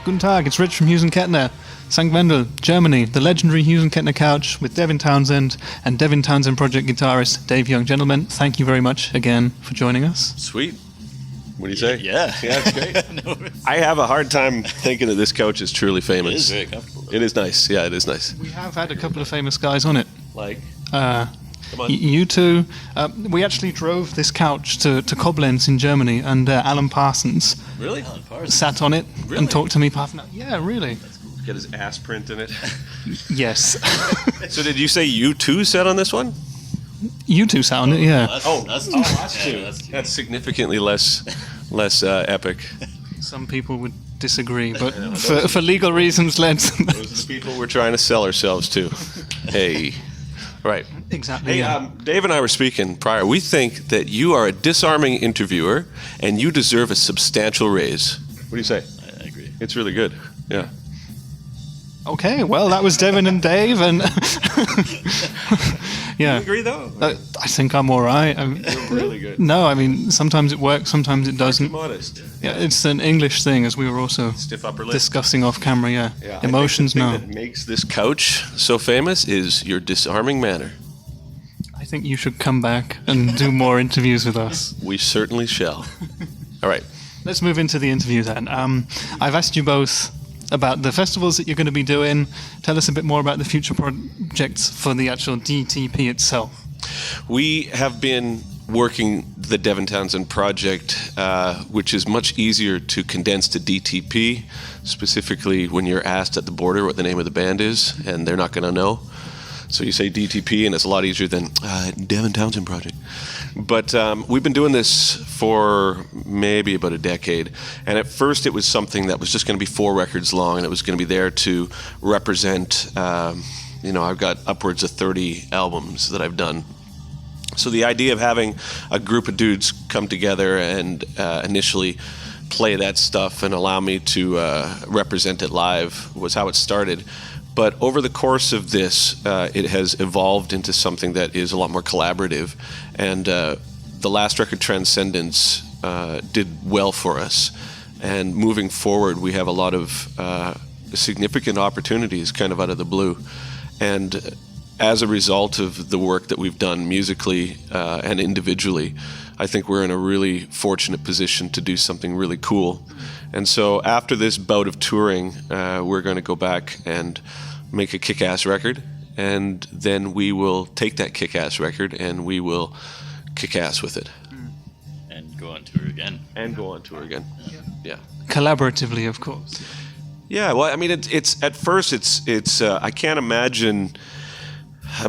Guten Tag, it's Rich from Hughes Kettner, St. Wendel, Germany, the legendary Hughes Kettner couch with Devin Townsend and Devin Townsend Project guitarist Dave Young. Gentlemen, thank you very much again for joining us. Sweet. What do you say? Yeah. Yeah, it's great. No, I have a hard time thinking that this couch is truly famous. It is very comfortable, though. It is nice. Yeah, it is nice. We have had a couple of famous guys on it. Like? Come on. You two. We actually drove this couch to Koblenz in Germany, and Alan Parsons Really? sat on it Really? and talked to me. Yeah, really. Get his ass print in it. Yes. So did you say you two sat on this one? You two sat on it, yeah. That's two. That's significantly less epic. Some people would disagree, but for legal reasons, let's... Those are the people we're trying to sell ourselves to. Hey. Right. Exactly, Hey, yeah. Dave and I were speaking prior. We think that you are a disarming interviewer, and you deserve a substantial raise. What do you say? I agree. It's really good. Yeah. Okay, well, that was Devin and Dave, and... yeah. You agree, though? I think I'm all right. You're really good. No, I mean, sometimes it works, sometimes it Too doesn't. modest. Yeah, it's an English thing, as we were also Stiff upper lip. discussing off camera, yeah. Yeah, Emotions, I no. think the thing that makes this couch so famous is your disarming manner. I think you should come back and do more interviews with us. We certainly shall. All right. Let's move into the interview then. I've asked you both about the festivals that you're going to be doing. Tell us a bit more about the future projects for the actual DTP itself. We have been working the Devin Townsend Project, which is much easier to condense to DTP, specifically when you're asked at the border what the name of the band is, and they're not going to know. So you say DTP, and it's a lot easier than Devin Townsend Project. But we've been doing this for maybe about a decade. And at first it was something that was just going to be 4 records long, and it was going to be there to represent, I've got upwards of 30 albums that I've done. So the idea of having a group of dudes come together and initially play that stuff and allow me to represent it live was how it started. But over the course of this, it has evolved into something that is a lot more collaborative. And the last record, Transcendence, did well for us. And moving forward, we have a lot of significant opportunities kind of out of the blue. And as a result of the work that we've done musically and individually, I think we're in a really fortunate position to do something really cool. And so after this bout of touring, we're going to go back and make a kick-ass record, and then we will take that kick-ass record and we will kick-ass with it. And go on tour again. Yeah. Collaboratively, of course. Yeah, well, I mean, it's at first, it's I can't imagine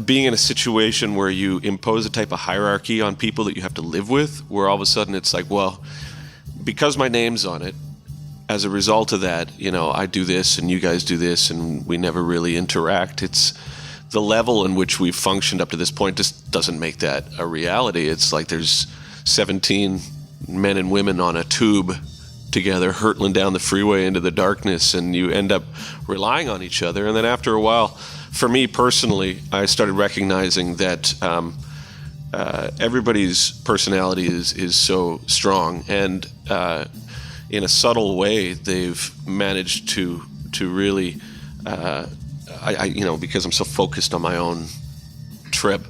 being in a situation where you impose a type of hierarchy on people that you have to live with, where all of a sudden it's like, well, because my name's on it, as a result of that, I do this and you guys do this and we never really interact. It's the level in which we've functioned up to this point just doesn't make that a reality. It's like there's 17 men and women on a tube together hurtling down the freeway into the darkness, and you end up relying on each other. And then after a while, for me personally, I started recognizing that everybody's personality is so strong, and in a subtle way, they've managed to really, because I'm so focused on my own trip,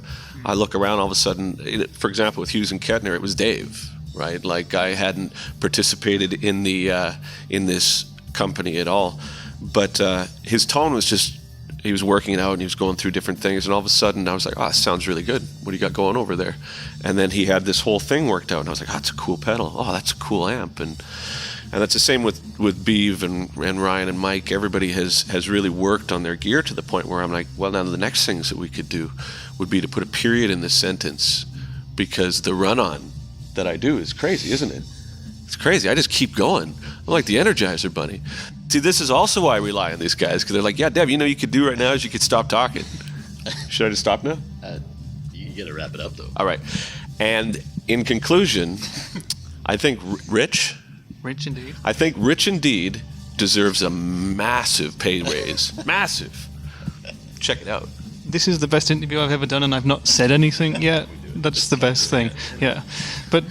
I look around all of a sudden. For example, with Hughes and Kettner, it was Dave, right? Like I hadn't participated in this company at all, but his tone was just. He was working it out and he was going through different things, and all of a sudden I was like, this sounds really good. What do you got going over there? And then he had this whole thing worked out, and I was like, that's a cool pedal. Oh, that's a cool amp. And that's the same with Beav and Ryan and Mike. Everybody has really worked on their gear to the point where I'm like, well, now the next things that we could do would be to put a period in this sentence, because the run-on that I do is crazy, isn't it? It's crazy. I just keep going. I'm like the Energizer Bunny. See, this is also why I rely on these guys, because they're like, yeah, Dev, you could do right now is you could stop talking. Should I just stop now? You got to wrap it up, though. All right. And in conclusion, I think Rich indeed deserves a massive pay raise. Massive. Check it out. This is the best interview I've ever done, and I've not said anything yet. That's the best thing. Yeah. But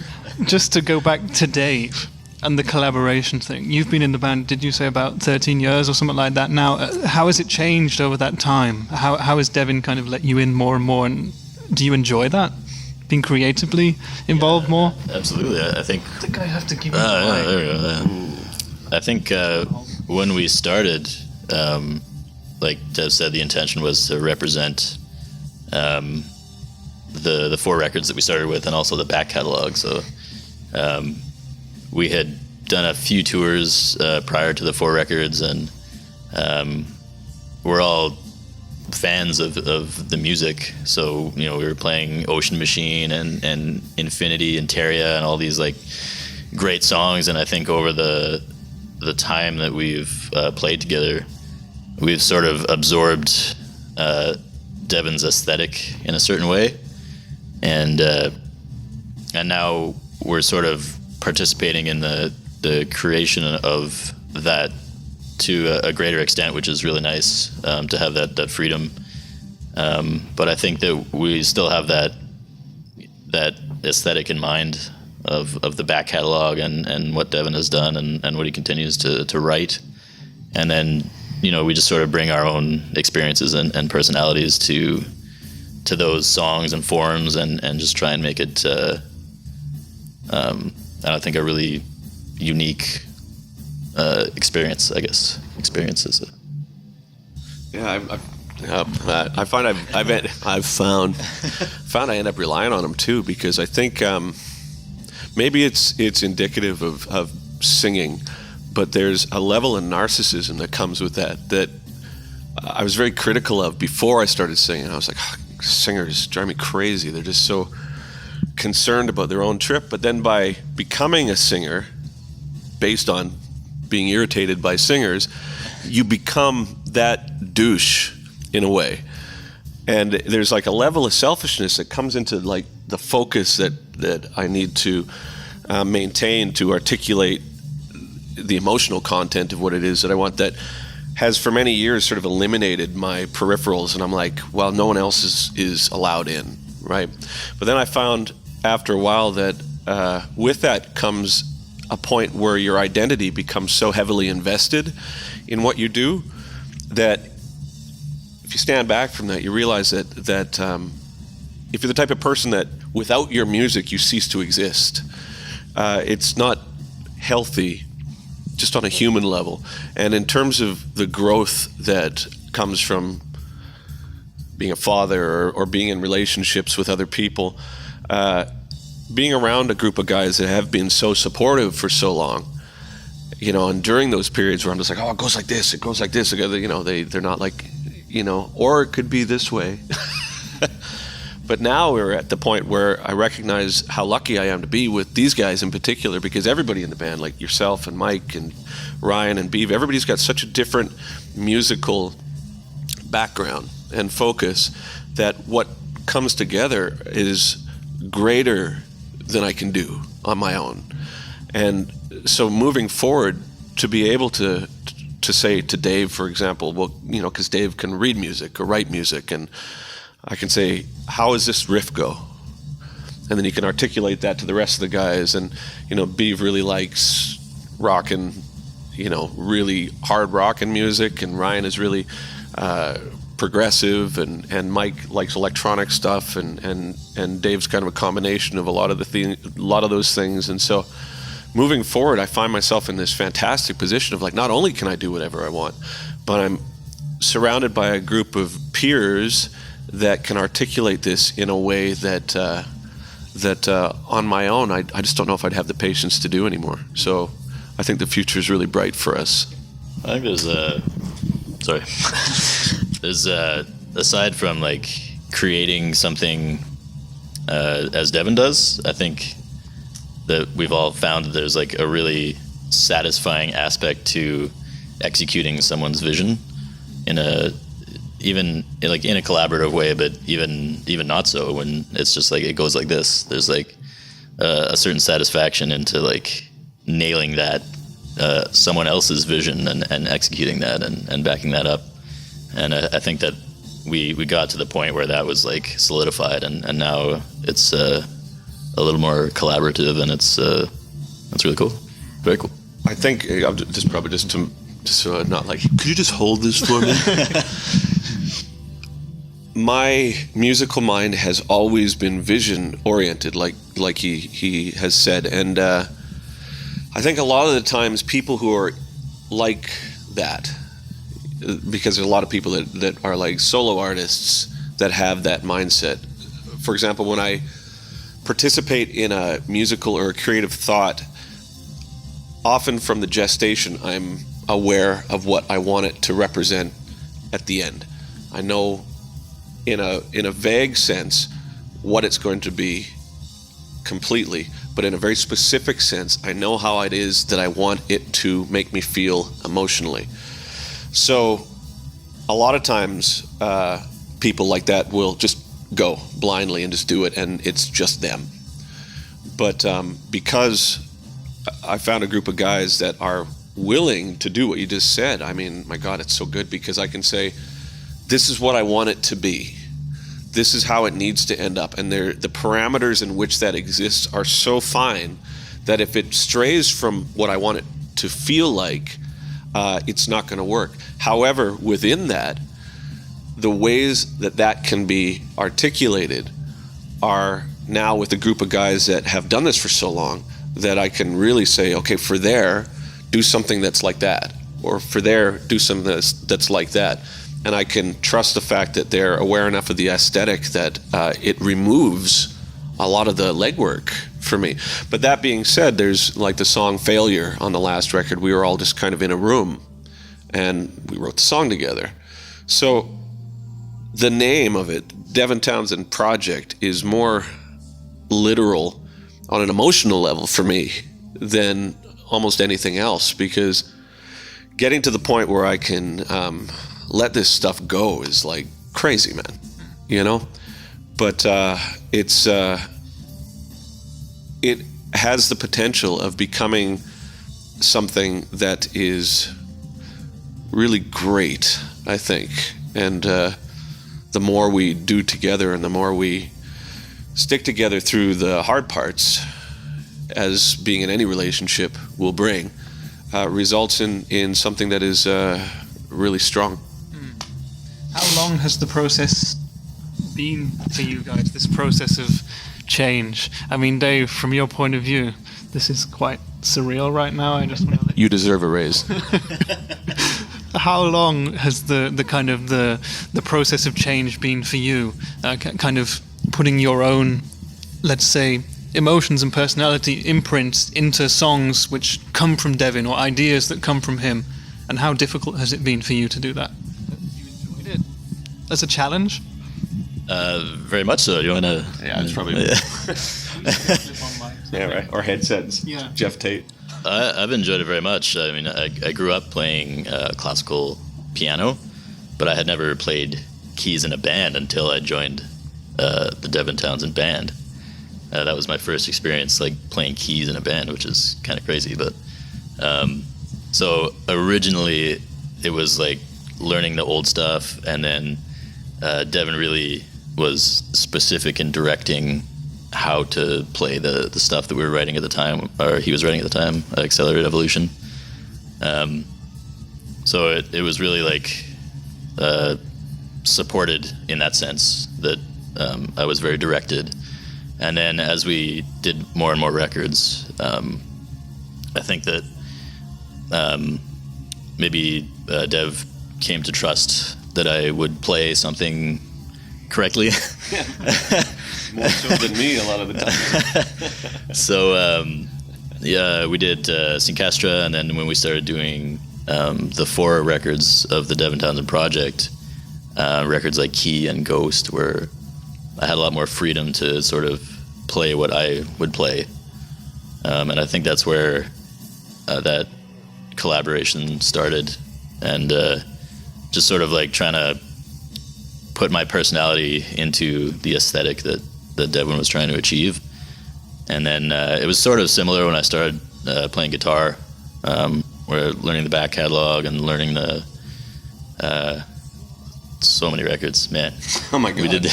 just to go back to Dave, and the collaboration thing. You've been in the band, did you say about 13 years or something like that now? How has it changed over that time? How has Devin kind of let you in more and more, and do you enjoy that? Being creatively involved more? Absolutely. I think... I think I have to give you yeah, there we go. Yeah. I think when we started, like Dev said, the intention was to represent the 4 records that we started with, and also the back catalog. So we had done a few tours prior to the 4 records, and we're all fans of the music. So we were playing Ocean Machine and Infinity and Terria and all these like great songs. And I think over the time that we've played together, we've sort of absorbed Devin's aesthetic in a certain way, and now we're sort of participating in the creation of that to a greater extent, which is really nice to have that freedom. But I think that we still have that aesthetic in mind of the back catalog and what Devin has done and what he continues to write. And then, we just sort of bring our own experiences and personalities to those songs and forms and just try and make it, I think, a really unique experience, I guess. Experiences. Yeah, I find I've found I end up relying on them too, because I think maybe it's indicative of singing, but there's a level of narcissism that comes with that I was very critical of before I started singing. I was like, singers drive me crazy. They're just so concerned about their own trip. But then by becoming a singer, based on being irritated by singers, you become that douche in a way. And there's like a level of selfishness that comes into like the focus that I need to maintain to articulate the emotional content of what it is that I want, that has for many years sort of eliminated my peripherals. And I'm like, well, no one else is allowed in, right? But then I found after a while that with that comes a point where your identity becomes so heavily invested in what you do that if you stand back from that, you realize that if you're the type of person that without your music you cease to exist, it's not healthy just on a human level. And in terms of the growth that comes from being a father or being in relationships with other people, being around a group of guys that have been so supportive for so long, and during those periods where I'm just like, oh, it goes like this, they're not like, or it could be this way. But now we're at the point where I recognize how lucky I am to be with these guys in particular, because everybody in the band, like yourself and Mike and Ryan and Beav, everybody's got such a different musical background and focus that what comes together is greater than I can do on my own. And so moving forward, to be able to say to Dave, for example, well, because Dave can read music or write music, and I can say, how does this riff go? And then you can articulate that to the rest of the guys. And, Beav really likes rockin', really hard rockin' music, and Ryan is really progressive, and Mike likes electronic stuff, and Dave's kind of a combination of a lot of those things. And so moving forward, I find myself in this fantastic position of like, not only can I do whatever I want, but I'm surrounded by a group of peers that can articulate this in a way that on my own, I just don't know if I'd have the patience to do anymore. So I think the future is really bright for us. I think there's aside from like creating something as Devin does, I think that we've all found that there's like a really satisfying aspect to executing someone's vision in a collaborative way, but even not so, when it's just like it goes like this. There's like a certain satisfaction into like nailing that someone else's vision and executing that and backing that up. And I think that we got to the point where that was like solidified, and now it's a little more collaborative, and it's really cool. Very cool. I think this is probably just not like, could you just hold this for me? My musical mind has always been vision oriented, like he has said, and I think a lot of the times people who are like that, because there's a lot of people that are like solo artists that have that mindset. For example, when I participate in a musical or a creative thought, often from the gestation, I'm aware of what I want it to represent at the end. I know in a vague sense what it's going to be completely, but in a very specific sense, I know how it is that I want it to make me feel emotionally. So a lot of times people like that will just go blindly and just do it, and it's just them. But because I found a group of guys that are willing to do what you just said, I mean, my God, it's so good, because I can say, this is what I want it to be. This is how it needs to end up. And the parameters in which that exists are so fine that if it strays from what I want it to feel like, it's not going to work. However, within that, the ways that can be articulated are now with a group of guys that have done this for so long that I can really say, okay, for there, do something that's like that. Or for there, do something that's like that. And I can trust the fact that they're aware enough of the aesthetic that it removes a lot of the legwork for me. But that being said, there's like the song Failure on the last record. We were all just kind of in a room and we wrote the song together. So the name of it, Devin Townsend Project, is more literal on an emotional level for me than almost anything else, because getting to the point where I can let this stuff go is like crazy, man, you know? But it has the potential of becoming something that is really great, I think. And the more we do together and the more we stick together through the hard parts, as being in any relationship will bring, results in something that is really strong. How long has the process been for you guys, this process of change? I mean, Dave, from your point of view, this is quite surreal right now. I just want to You deserve a raise. How long has the kind of the process of change been for you? Kind of putting your own, let's say, emotions and personality imprints into songs which come from Devin, or ideas that come from him, and how difficult has it been for you to do that? You enjoyed it as a challenge? Very much so. Do you want to? Yeah, it's probably. Yeah, right. Or headsets. Yeah. Jeff Tate. I've enjoyed it very much. I mean, I grew up playing classical piano, but I had never played keys in a band until I joined the Devin Townsend band. That was my first experience, like playing keys in a band, which is kind of crazy. But so originally it was like learning the old stuff, and then Devin really was specific in directing how to play the stuff that we were writing at the time, or he was writing at the time, Accelerated Evolution. So it was really like supported in that sense, that I was very directed. And then as we did more and more records, I think that maybe Dev came to trust that I would play something correctly. More so than me a lot of the time. So yeah, we did Syncastra, and then when we started doing the 4 records of the Devin Townsend Project, records like Key and Ghost, where I had a lot more freedom to sort of play what I would play. And I think that's where that collaboration started, and just sort of like trying to put my personality into the aesthetic that Devin was trying to achieve. And then it was sort of similar when I started playing guitar, where learning the back catalog and learning the so many records, man. Oh my God.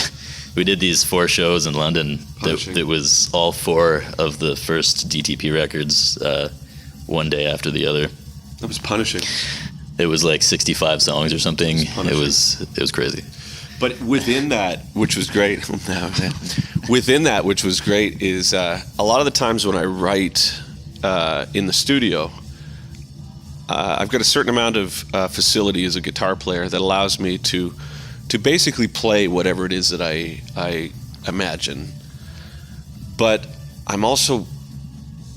We did these 4 shows in London. That was all 4 of the first DTP records, one day after the other. That was punishing. It was like 65 songs or something. It was crazy. But within that, which was great, within that, which was great, is a lot of the times when I write in the studio, I've got a certain amount of facility as a guitar player that allows me to basically play whatever it is that I imagine. But I'm also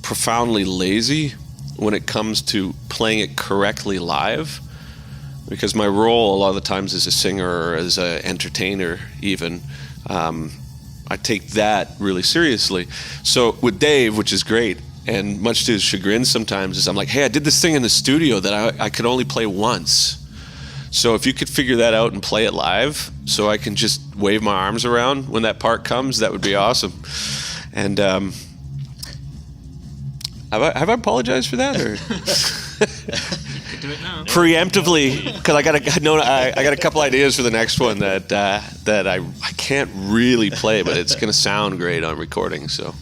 profoundly lazy when it comes to playing it correctly live, because my role a lot of the times as a singer or as an entertainer even, I take that really seriously. So with Dave, which is great, and much to his chagrin sometimes, is I'm like, hey, I did this thing in the studio that I could only play once. So if you could figure that out and play it live so I can just wave my arms around when that part comes, that would be awesome. And have I apologized for that? Or? Do it now. Preemptively, because I got a couple ideas for the next one that I can't really play, but it's going to sound great on recording. So,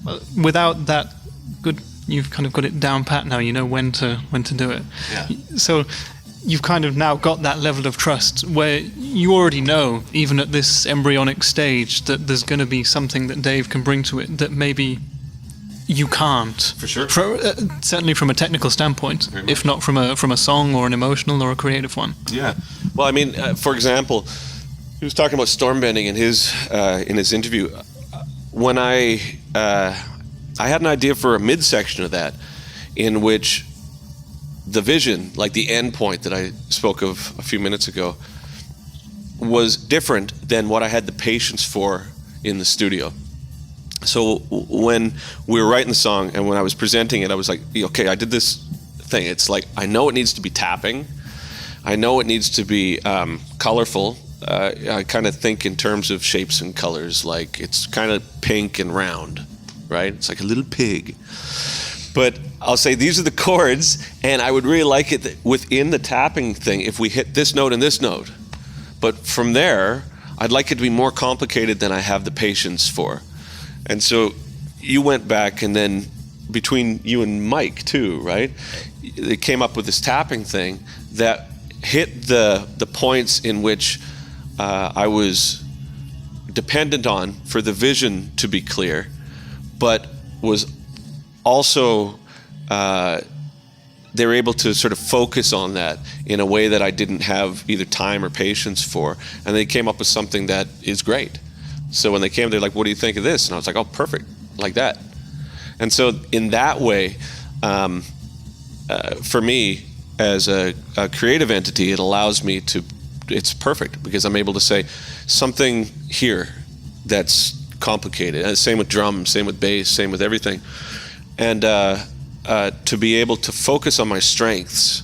Well, without that good, you've kind of got it down pat now. You know when to do it. Yeah. So you've kind of now got that level of trust where you already know, even at this embryonic stage, that there's going to be something that Dave can bring to it that maybe you can't. For sure. Certainly from a technical standpoint, if not from a song or an emotional or a creative one. Yeah. Well, I mean, for example, he was talking about storm bending in his interview. When I had an idea for a midsection of that, in which the vision, like the end point that I spoke of a few minutes ago, was different than what I had the patience for in the studio. So when we were writing the song and when I was presenting it, I was like, okay, I did this thing. It's like, I know it needs to be tapping. I know it needs to be colorful. I kind of think in terms of shapes and colors, like it's kind of pink and round, right? It's like a little pig. But I'll say these are the chords, and I would really like it that within the tapping thing if we hit this note and this note. But from there, I'd like it to be more complicated than I have the patience for. And so you went back, and then between you and Mike too, right? They came up with this tapping thing that hit the points in which I was dependent on for the vision to be clear, but was also they were able to sort of focus on that in a way that I didn't have either time or patience for, and they came up with something that is great. So when they came, they're like, what do you think of this? And I was like, oh, perfect, like that. And so in that way, for me, as a creative entity, it allows me to, it's perfect because I'm able to say something here that's complicated. And same with drums, same with bass, same with everything. And to be able to focus on my strengths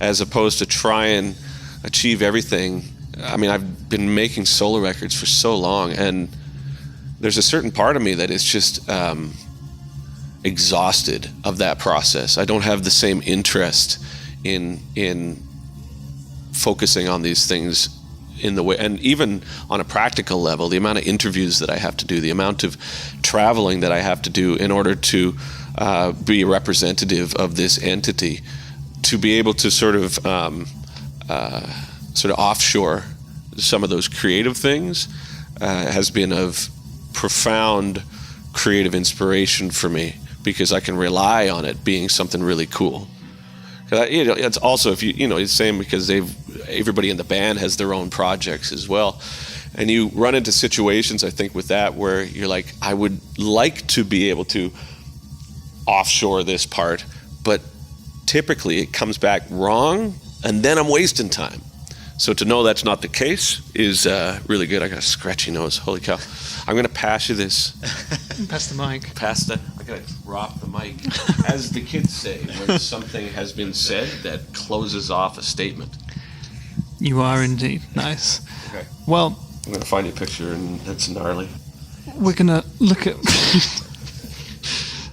as opposed to try and achieve everything. I mean, I've been making solo records for so long, and there's a certain part of me that is just exhausted of that process. I don't have the same interest in focusing on these things in the way, and even on a practical level, the amount of interviews that I have to do, the amount of traveling that I have to do in order to be a representative of this entity, to be able to sort of offshore some of those creative things has been of profound creative inspiration for me, because I can rely on it being something really cool. It's also, if it's the same, because everybody in the band has their own projects as well, and you run into situations, I think, with that where you're like, I would like to be able to offshore this part, but typically it comes back wrong, and then I'm wasting time. So to know that's not the case is really good. I got a scratchy nose. Holy cow. I'm going to pass you this. Pass the mic. I got to drop the mic. As the kids say, when something has been said that closes off a statement. You are indeed. Nice. Okay. Well, I'm going to find you a picture, and that's gnarly. we're going to look at...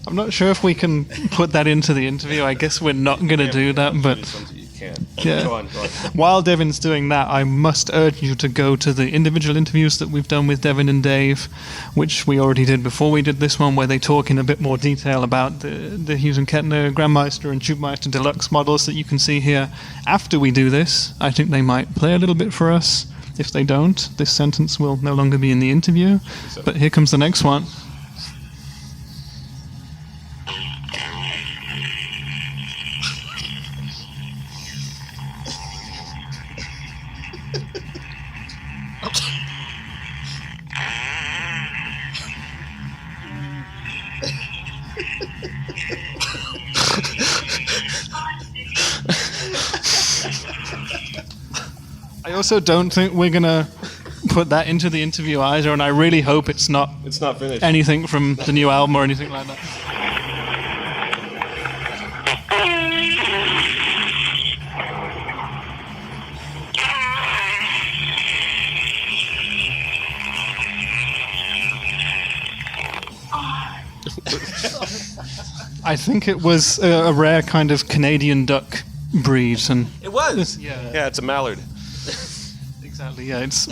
I'm not sure if we can put that into the interview. I guess we're not going to do that, but... Something you can't. Yeah. Go on. While Devin's doing that, I must urge you to go to the individual interviews that we've done with Devin and Dave, which we already did before we did this one, where they talk in a bit more detail about the Hughes and Kettner Grandmeister and Tubemeister Deluxe models that you can see here. After we do this, I think they might play a little bit for us. If they don't, this sentence will no longer be in the interview. But here comes the next one. I also don't think we're going to put that into the interview either, and I really hope it's not finished. anything from the new album or anything like that. I think it was a rare kind of Canadian duck breed, and It was. Yeah, it's a mallard. exactly. Yeah, it's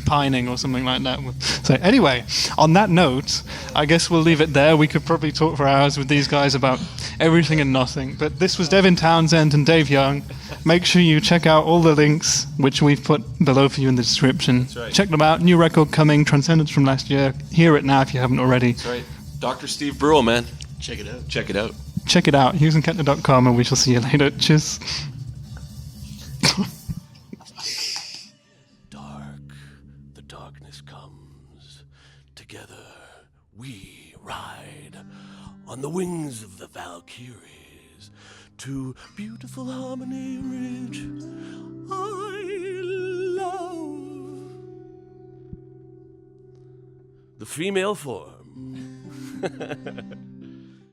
pining or something like that. So anyway, on that note, I guess we'll leave it there. We could probably talk for hours with these guys about everything and nothing. But this was Devin Townsend and Dave Young. Make sure you check out all the links, which we've put below for you in the description. That's right. Check them out. New record coming, Transcendence from last year. Hear it now if you haven't already. That's right. Dr. Steve Brule, man. Check it out. Check it out. Check it out, hughesandkettner.com, and we shall see you later. Cheers. The darkness comes. Together we ride on the wings of the Valkyries to beautiful Harmony Ridge. I love the female form.